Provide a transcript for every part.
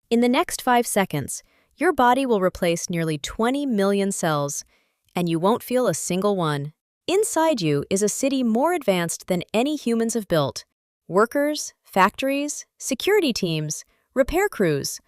In the next 5 seconds, your body will replace nearly 20 million cells, and you won't feel a single one. Inside you is a city more advanced than any humans have built. Workers, factories, security teams, repair crews,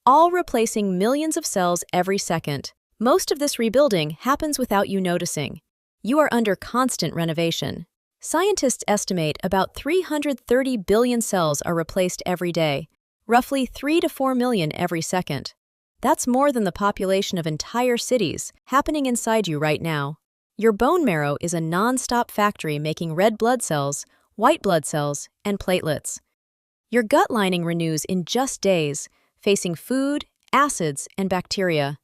all replacing millions of cells every second. Most of this rebuilding happens without you noticing. You are under constant renovation. Scientists estimate about 330 billion cells are replaced every day, roughly 3 to 4 million every second. That's more than the population of entire cities happening inside you right now. Your bone marrow is a non-stop factory making red blood cells, white blood cells, and platelets. Your gut lining renews in just days, facing food, acids, and bacteria.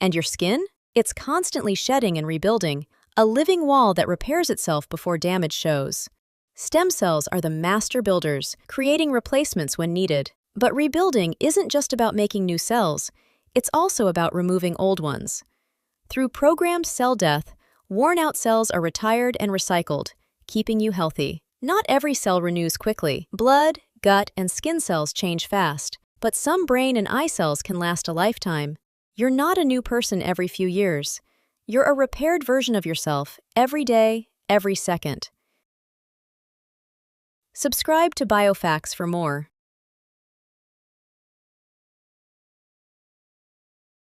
And your skin? It's constantly shedding and rebuilding, a living wall that repairs itself before damage shows. Stem cells are the master builders, creating replacements when needed. But rebuilding isn't just about making new cells, it's also about removing old ones. Through programmed cell death, worn-out cells are retired and recycled, keeping you healthy. Not every cell renews quickly. Blood, gut, and skin cells change fast, but some brain and eye cells can last a lifetime. You're not a new person every few years. You're a repaired version of yourself every day, every second. Subscribe to BioFacts for more.